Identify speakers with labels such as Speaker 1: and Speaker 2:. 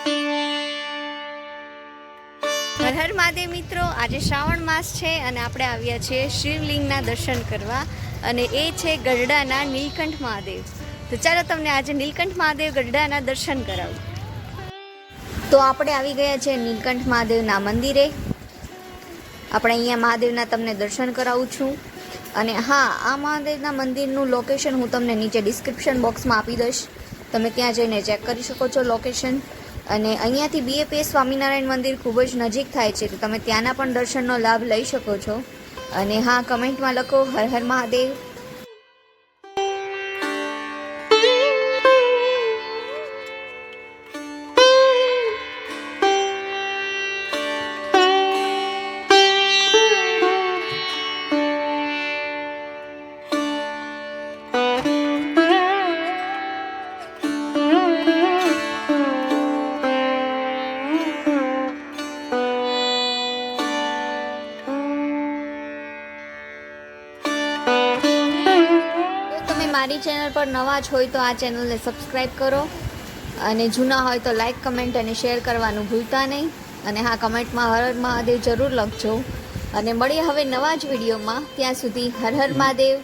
Speaker 1: હર હર મહાદેવ મિત્રો, આજે શ્રાવણ માસ છે અને આપણે આવ્યા છીએ શિવલિંગના દર્શન કરવા, અને એ છે ગઢડાના નીલકંઠ મહાદેવ. તો ચાલો તમને આજે નીલકંઠ મહાદેવ ગઢડાના દર્શન કરાવું. તો આપણે આવી ગયા છે નીલકંઠ મહાદેવના મંદિરે. આપણે અહીંયા મહાદેવના તમને દર્શન કરાવું છું. અને હા, આ મહાદેવના મંદિરનું લોકેશન હું તમને નીચે ડિસ્ક્રિપ્શન બોક્સમાં આપી દઈશ. તમે ત્યાં જઈને ચેક કરી શકો છો લોકેશન. અને અહીંયાથી BAPS સ્વામિનારાયણ મંદિર ખૂબ જ નજીક થાય છે, તો તમે ત્યાંના પણ દર્શનનો લાભ લઈ શકો છો. અને હા, કમેન્ટમાં લખો હર હર મહાદેવ. મારી ચેનલ પર નવા જ હોય તો આ ચેનલને સબસ્ક્રાઈબ કરો, અને જૂના હોય તો લાઈક, કમેન્ટ અને શેર કરવાનું ભૂલતા નહીં. અને હા, કમેન્ટમાં હર હર મહાદેવ જરૂર લખજો. અને મળીએ હવે નવા જ વિડીયોમાં. ત્યાં સુધી હર હર મહાદેવ.